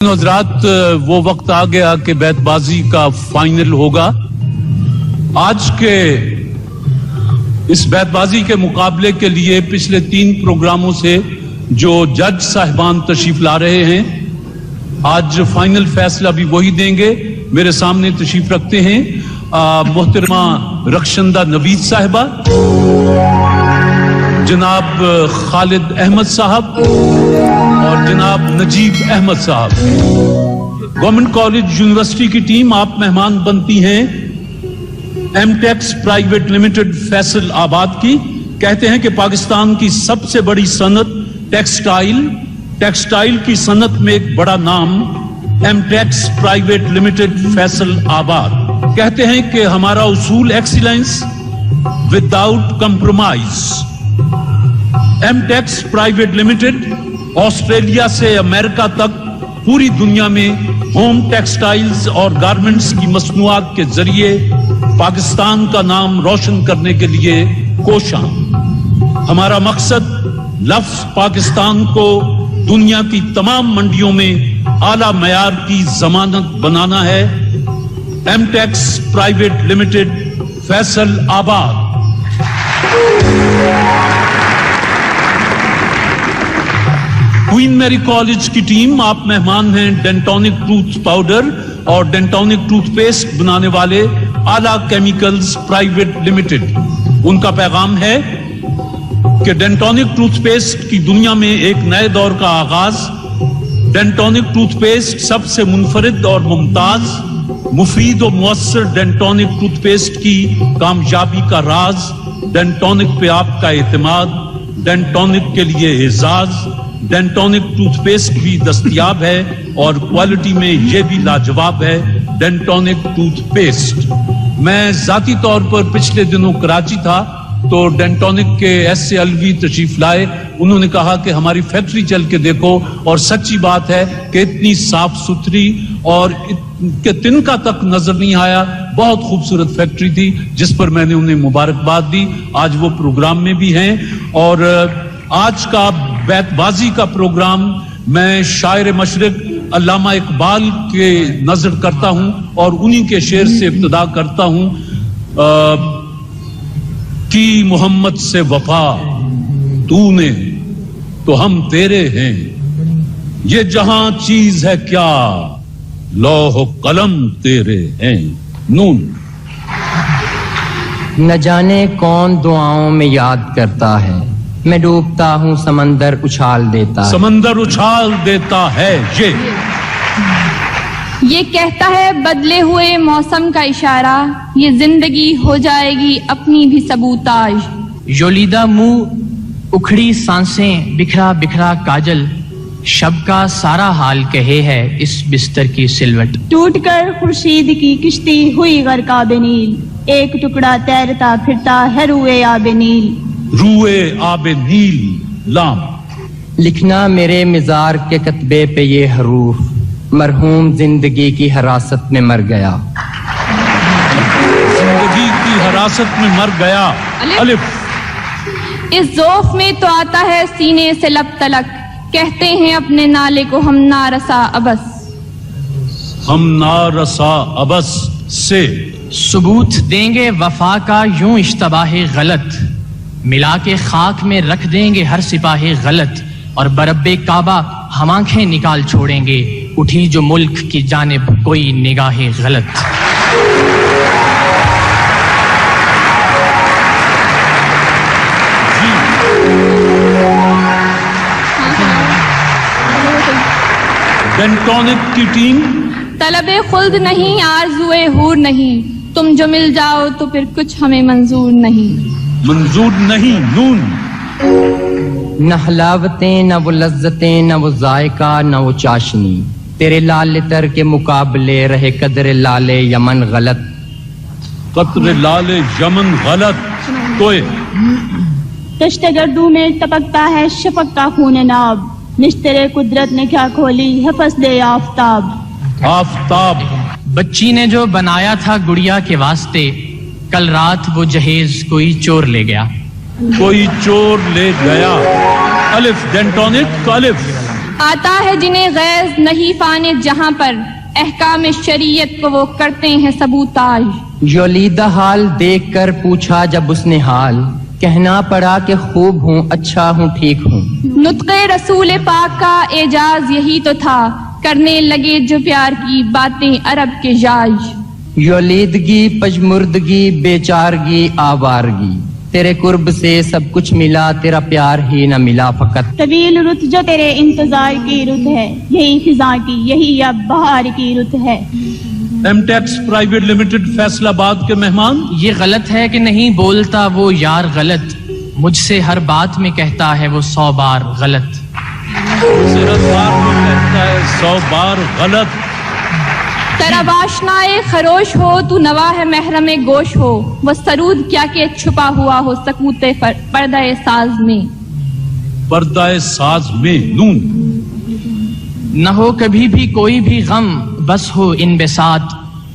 हज़रात, वो वक्त आ गया कि बैतबाजी का फाइनल होगा। आज के इस बैतबाजी के मुकाबले के लिए पिछले 3 प्रोग्रामों से जो जज साहिबान तशरीफ ला रहे हैं, आज फाइनल फैसला भी वही देंगे। मेरे सामने तशरीफ रखते हैं मोहतरमा रक्षंदा नवीद साहिबा, जनाब खालिद अहमद साहब और जनाब नजीब अहमद साहब। गवर्नमेंट कॉलेज यूनिवर्सिटी की टीम आप मेहमान बनती हैं एमटेक्स प्राइवेट लिमिटेड फैसल आबाद की। कहते हैं कि पाकिस्तान की सबसे बड़ी सनत टेक्सटाइल की सनत में एक बड़ा नाम एमटेक्स प्राइवेट लिमिटेड फैसल आबाद। कहते हैं कि हमारा उसूल excellence without compromise. Emtex private limited Australia से अमेरिका तक पूरी दुनिया में होम टेक्सटाइल्स और गारमेंट्स की मसनूआत के जरिए पाकिस्तान का नाम रोशन करने के लिए कोशां। हमारा मकसद लफ्ज पाकिस्तान को दुनिया की तमाम मंडियों में आला मयार की जमानत बनाना है। एमटेक्स प्राइवेट लिमिटेड फैसल आबाद। क्वीन मैरी कॉलेज की टीम आप मेहमान हैं डेंटोनिक टूथ पाउडर और डेंटोनिक टूथपेस्ट बनाने वाले आला केमिकल्स प्राइवेट लिमिटेड। उनका पैगाम है कि डेंटोनिक टूथपेस्ट की दुनिया में एक नए दौर का आगाज। डेंटोनिक टूथपेस्ट सबसे मुनफरिद और मुमताज, मुफीद और मुअस्सर डेंटोनिक टूथपेस्ट की कामयाबी का राज। डेंटोनिक पे आपका एतमाद, डेंटोनिक के लिए एजाज। डेंटोनिक टूथपेस्ट भी दस्तयाब है और क्वालिटी में ये भी लाजवाब है। डेंटोनिक टूथपेस्ट। मैं जाती तौर पर पिछले दिनों कराची था तो डेंटोनिक के एस अलवी तशरीफ लाए। उन्होंने कहा कि हमारी फैक्ट्री चल के देखो, और सच्ची बात है कि इतनी साफ सुथरी और के तिनका तक नजर नहीं आया। बहुत खूबसूरत फैक्ट्री थी जिस पर मैंने उन्हें मुबारकबाद दी। आज वो प्रोग्राम में भी हैं। और आज का बैतबाजी का प्रोग्राम मैं शायर मशरिक अल्लामा इकबाल के नजर करता हूं और उन्हीं के शेर से इब्तिदा करता हूं कि मोहम्मद से वफा तूने तो हम तेरे हैं, ये जहां चीज है क्या लौह कलम तेरे हैं। नून। न जाने कौन दुआओं में याद करता है, मैं डूबता हूँ समंदर उछाल देता है। समंदर उछाल देता है। ये कहता है बदले हुए मौसम का इशारा, ये जिंदगी हो जाएगी अपनी भी सबूताज। योलीदा मुंह उखड़ी सांसें बिखरा बिखरा काजल, शब का सारा हाल कहे है इस बिस्तर की सिलवट। टूटकर खुर्शीद की किश्ती हुई गर्का बेनील, एक टुकड़ा तैरता फिरता है रुए आबे नील। रूए आबे नील लाम। लिखना मेरे मिजार के कतबे पे ये हरूफ, मरहूम जिंदगी की हरासत में मर गया। जिंदगी की हरासत में मर गया। अलिफ। इस ज़ौफ में तो आता है सीने से लब तलक, कहते हैं अपने नाले को हम नारसा अबस। हम नारसा अबस से सबूत देंगे वफा का यूं इश्तबाह गलत, मिला के खाक में रख देंगे हर सिपाही गलत, और बरब्बे काबा हम आंखें निकाल छोड़ेंगे, उठी जो मुल्क की जानिब कोई निगाहे गलत। डेंटोनिक की टीम। तलबे खुल्द नहीं आरज़ुए हूर नहीं, तुम जो मिल जाओ तो फिर कुछ हमें मंजूर नहीं। मंजूर नहीं। नून। न हलावतें न वो लज्जतें न वो जायका न वो चाशनी, तेरे लाल तर के मुकाबले रहे कदर लाले यमन गलत। कदर लाले यमन गलत। तोए। दश्ते गर्दू में टपकता है शफक का खून नाब, निश्तरे कुदरत ने क्या खोली है फसले आफताब। आफताब। बच्ची ने जो बनाया था गुड़िया के वास्ते, कल रात वो जहेज कोई चोर ले गया। कोई चोर ले गया। अलिफ डेंटोनिक। अलिफ। آتا ہے جنہیں غیظ نہیں فانے جہاں پر احکام شریعت کو وہ کرتے ہیں سبوتاژ. یولیدہ حال دیکھ کر پوچھا جب اس نے حال، کہنا پڑا کہ خوب ہوں، اچھا ہوں، ٹھیک ہوں. نطق رسول پاک کا اعجاز یہی تو تھا، کرنے لگے جو پیار کی باتیں عرب کے جاج. یولیدگی، پجمردگی، بیچارگی، آوارگی، تیرے قرب سے سب کچھ ملا، تیرا پیار ہی نہ ملا فقط. طویل رت جو تیرے انتظار کی رت ہے، یہی خزاں کی، یہی اب بہار کی رت ہے. ایم ٹیکس پرائیویٹ لمیٹڈ فیصلہ آباد کے مہمان. یہ غلط ہے کہ نہیں بولتا وہ یار غلط، مجھ سے ہر بات میں کہتا ہے وہ 100 بار غلط. صرف بار کو کہتا ہے 100 بار غلط. طرب آشنائے خروش ہو تو نوا ہے محرم گوش ہو، وہ سرود کیا کہ چھپا ہوا ہو سکوت پردہ ساز میں. پردہ ساز میں نون. نہ ہو کبھی بھی کوئی بھی غم، بس ہو ان بساط،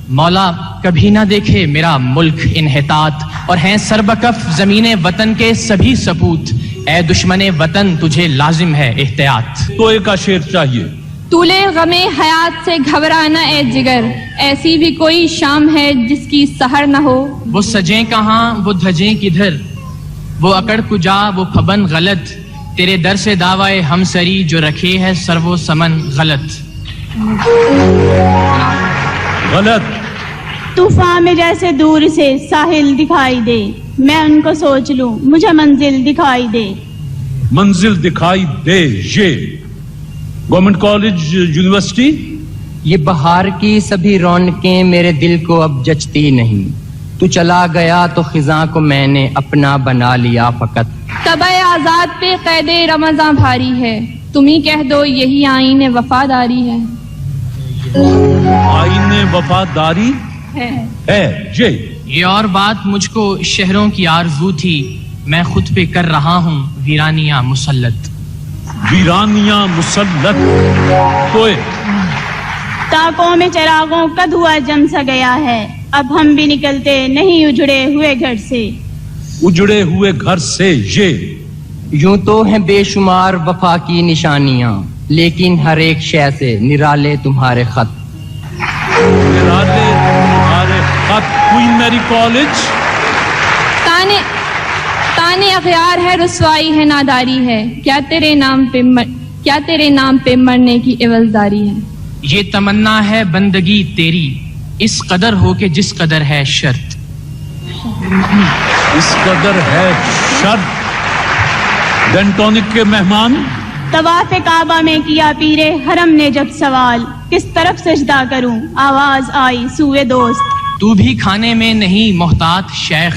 مولا کبھی نہ دیکھے میرا ملک انحطاط. اور ہیں سربکف زمین وطن کے سبھی سپوت، اے دشمن وطن تجھے لازم ہے احتیاط. تو ایک کا شعر چاہیے. طولے غم حیات سے گھبرانا اے جگر، ایسی بھی کوئی شام ہے جس کی سحر نہ ہو. وہ سجیں کہاں، وہ دھجیں کدھر، وہ اکڑ کجا، وہ پھبن غلط، تیرے در سے دعوائے ہم سری جو رکھے ہے سر و سمن غلط. غلط. طوفان میں جیسے دور سے ساحل دکھائی دے، میں ان کو سوچ لوں مجھے منزل دکھائی دے. منزل دکھائی دے. یہ گورنمنٹ کالج یونیورسٹی. یہ بہار کی سبھی رونقیں میرے دل کو اب جچتی نہیں، تو چلا گیا تو خزاں کو میں نے اپنا بنا لیا فقط. طبع آزاد پہ قید رمضاں بھاری ہے، تم ہی کہہ دو یہی آئین وفاداری ہے. آئین وفاداری ہے. یہ اور بات مجھ کو شہروں کی آرزو تھی، میں خود پہ کر رہا ہوں ویرانیاں مسلط. ویرانیاں مسلط. کوئے تاکوں میں چراغوں کا دھواں جم سا گیا ہے، اب ہم بھی نکلتے نہیں اجڑے ہوئے گھر سے. اجڑے ہوئے گھر سے. یہ یوں تو ہیں بے شمار وفا کی نشانیاں، لیکن ہر ایک شے سے نرالے تمہارے خط. نرالے تمہارے خط. کوئین میری کالج. تانے اغیار ہے، رسوائی ہے، ناداری ہے، کیا تیرے نام پہ مرنے کی عوضداری ہے. یہ تمنا ہے بندگی تیری، اس قدر ہو کہ جس قدر ہے شرط. اس قدر ہے شرط. ڈینٹونک کے مہمان. طواف کعبہ میں کیا پیرے حرم نے جب سوال، کس طرف سجدہ کروں، آواز آئی سوئے دوست. تو بھی کھانے میں نہیں محتاط شیخ،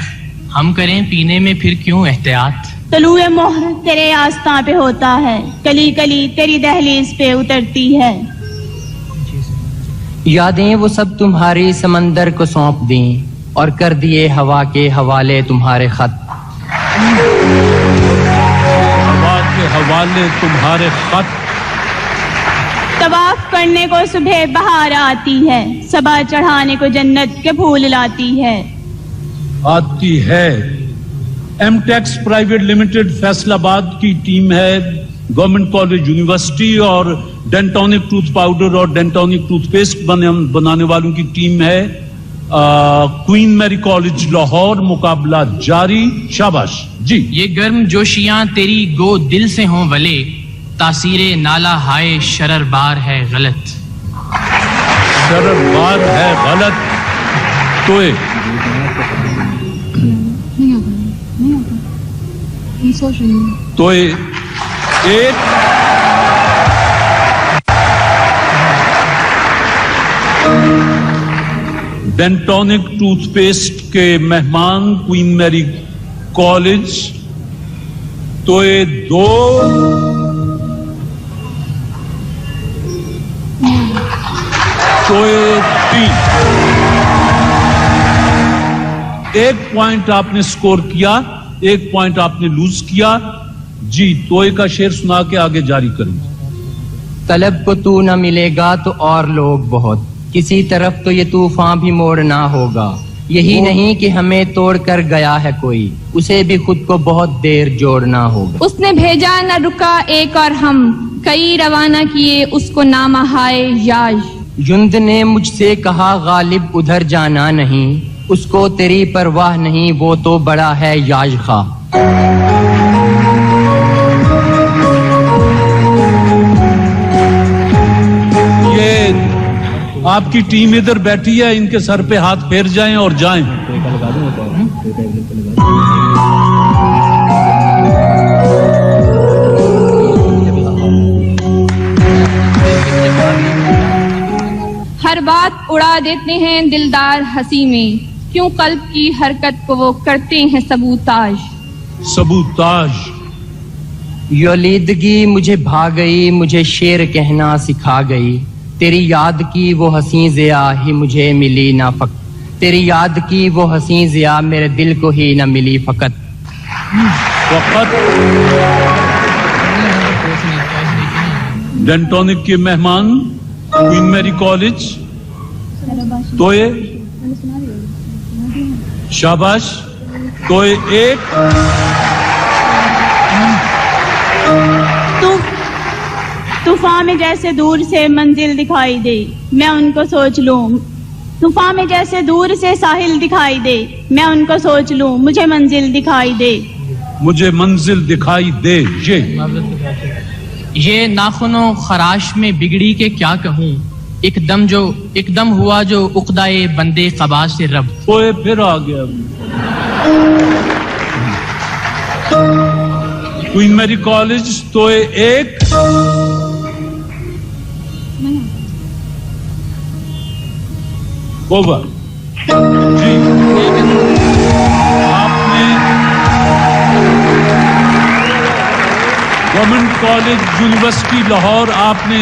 ہم کریں پینے میں پھر کیوں احتیاط. طلوع مہر تیرے آستاں پہ ہوتا ہے، کلی کلی تیری دہلیز پہ اترتی ہے. یادیں وہ سب تمہاری سمندر کو سونپ دیں، اور کر دیے ہوا کے حوالے تمہارے خط. ہوا کے حوالے تمہارے خط. طواف کرنے کو صبح بہار آتی ہے، صبا چڑھانے کو جنت کے پھول لاتی ہے. آتی ہے. ایم ٹیکس پرائیویٹ لمیٹڈ فیصلہ آباد کی ٹیم ہے، گورنمنٹ کالج یونیورسٹی اور ڈینٹونک ٹوتھ پاؤڈر اور ڈینٹونک ٹوتھ پیسٹ بنانے والوں کی ٹیم ہے. کوئین میری کالج لاہور. مقابلہ جاری. شاباش. جی یہ گرم جوشیاں تیری گو دل سے ہوں ولے، تاثیر نالا ہائے شرر بار ہے غلط. شرر بار ہے غلط. توئے توئے ایک. ڈینٹونک ٹوتھ پیسٹ کے مہمان کوئین میری کالج. توئے 2. توئے 3. ایک پوائنٹ آپ نے سکور کیا، ایک پوائنٹ آپ نے لوز کیا. جی توئے کا شعر سنا کے آگے جاری کریں. طلب کو تو نہ ملے گا تو اور لوگ بہت، کسی طرف تو یہ طوفان بھی موڑنا ہوگا. یہی نہیں کہ ہمیں توڑ کر گیا ہے کوئی، اسے بھی خود کو بہت دیر جوڑنا ہوگا. اس نے بھیجا نہ رکا ایک اور ہم، कई रवाना किए उसको नामहाय याज। युंद ने मुझसे कहा गालिब उधर जाना नहीं, उसको तेरी परवाह नहीं, वो तो बड़ा है याज खा। आपकी टीम इधर बैठी है, इनके सर पे हाथ फेर जाएं और जाएं। हर बात उड़ा देते हैं दिलदार हंसी में, क्यों कल्ब की हरकत को वो करते हैं सबूताज। सबूताज। यौलीदगी मुझे भा गई, मुझे शेर कहना सिखा गई, तेरी याद की वो हंसी ज़िया ही मुझे मिली ना फकत, तेरी याद की वो हंसी ज़िया मेरे दिल को ही ना मिली फकत। डेंटोनिक के मेहमान क्वीन मैरी कॉलेज, तोए शाबाश, तोए एक। तूफान में जैसे दूर से मंजिल दिखाई दे, मैं उनको सोच लूं। तूफान में जैसे दूर से साहिल दिखाई दे, मैं उनको सोच लूं, मुझे मंजिल दिखाई दे। मुझे मंजिल दिखाई दे। ये नाखुनों खराश में बिगड़ी के क्या कहूँ, एकदम हुआ जो उक़दाए बंदे क़बा से रब। तोए फिर आ गया। क्वीन मैरी कॉलेज, तोए एक। ओवर जी। आपने गवर्नमेंट कॉलेज यूनिवर्सिटी लाहौर, आपने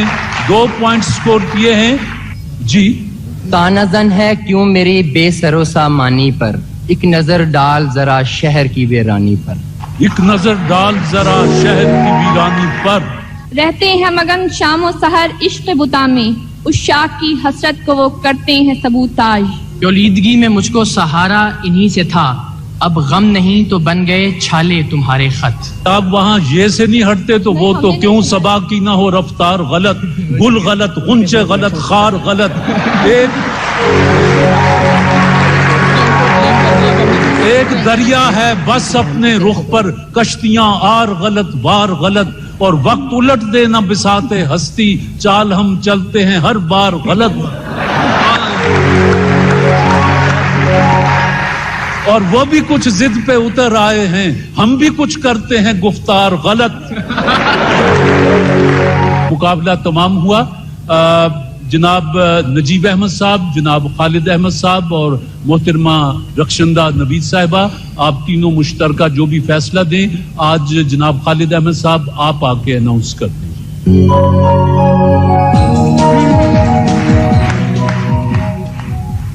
2 पॉइंट स्कोर किए हैं जी। तानाजन है क्यों मेरी बेसरो सामानी पर, एक नजर डाल जरा शहर की वीरानी पर। एक नजर डाल जरा शहर की वीरानी पर। रहते हैं मगन शाम सहर इश्क बुता में, उस शाख की हसरत को वो करते हैं सबूताज। यौलीदगी में मुझको सहारा इन्हीं से था, अब गम नहीं तो बन गए छाले तुम्हारे खत। अब वहाँ ये से नहीं हटते तो वो तो क्यों सबा की ना हो रफ्तार गलत, गुल गलत, गुंचे गलत, खार गलत। एक दरिया है बस अपने रुख पर, कश्तियां आर गलत वार गलत, और वक्त उलट देना बिसाते हस्ती, चाल हम चलते हैं हर बार गलत। और वो भी कुछ जिद पे उतर आए हैं, हम भी कुछ करते हैं गुफ्तार गलत। मुकाबला तमाम हुआ। जनाब नजीब अहमद साहब, जनाब खालिद अहमद साहब और मोहतरमा रक्षंदा नबीद साहिबा, आप तीनों मुश्तरका जो भी फैसला दें। आज जनाब खालिद अहमद साहब आप आके अनाउंस कर दें।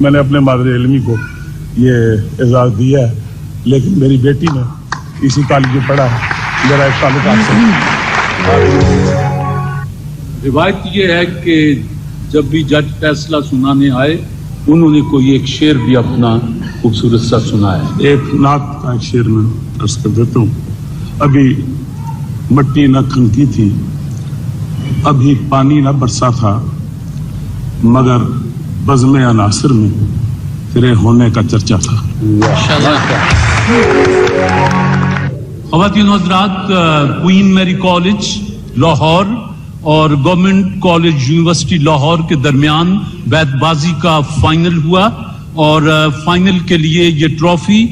मैंने अपने मादर इल्मी को ये एजाज दिया है, लेकिन मेरी बेटी ने इसी कॉलेज में पढ़ा है। मेरा एक ताल्लुक से रिवायत ये है कि जब भी जज फैसला सुनाने आए, उन्होंने कोई एक शेर भी अपना खूबसूरत सा सुनाया। एक नात का एक शेर में अर्ज कर देता हूँ। अभी मट्टी न खनकी थी, अभी पानी न बरसा था, मगर बज़्म अनासिर में तेरे होने का चर्चा था। ख़वातीन हज़रात, क्वीन मैरी कॉलेज लाहौर और गवर्नमेंट कॉलेज यूनिवर्सिटी लाहौर के दरमियान बैतबाजी का फाइनल हुआ, और फाइनल के लिए ये ट्रॉफी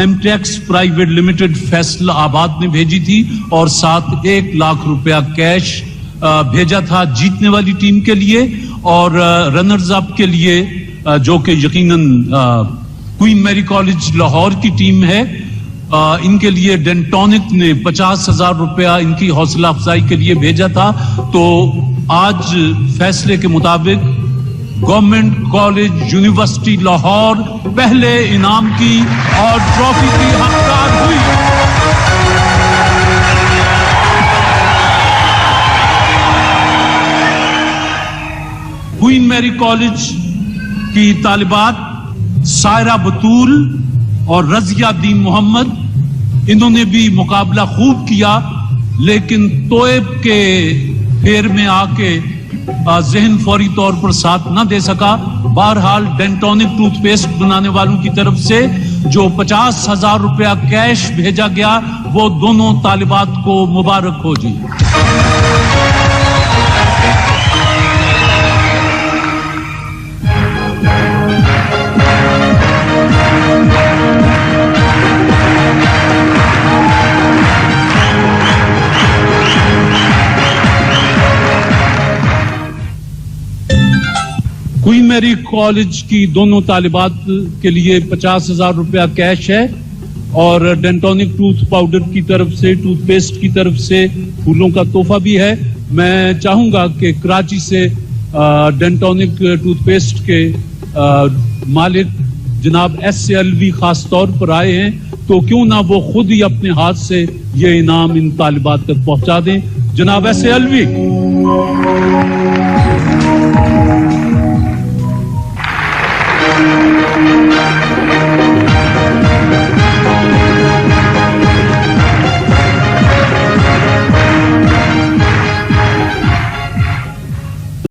एमटेक्स प्राइवेट लिमिटेड फैसलाबाद ने भेजी थी, और साथ 1 लाख रुपया कैश भेजा था जीतने वाली टीम के लिए, और रनर्स अप के लिए जो कि यकीनन क्वीन मैरी कॉलेज लाहौर की टीम है, इनके लिए डेंटोनिक ने 50,000 रुपया इनकी हौसला अफजाई के लिए भेजा था। तो आज फैसले के मुताबिक गवर्नमेंट कॉलेज यूनिवर्सिटी लाहौर पहले इनाम की और ट्रॉफी की हकदार हुई। क्वीन मैरी कॉलेज की तालिबात सायरा बतूल और रजिया दीन मोहम्मद, इन्होंने भी मुकाबला खूब किया, लेकिन तोयब के फेर में आके जहन फौरी तौर पर साथ न दे सका। बहरहाल डेंटोनिक टूथपेस्ट बनाने वालों की तरफ से जो 50,000 रुपया कैश भेजा गया वो दोनों तालिबात को मुबारक हो जी। क्वीन मैरी कॉलेज की दोनों तालिबात के लिए 50,000 रुपया कैश है और डेंटोनिक टूथ पाउडर की तरफ से, टूथपेस्ट की तरफ से फूलों का तोहफा भी है। मैं चाहूंगा कि कराची से डेंटोनिक टूथपेस्ट के मालिक जनाब SLV खास तौर पर आए हैं, तो क्यों ना वो खुद ही अपने हाथ से ये इनाम इन तालिबात तक पहुंचा दें। जनाब SLV।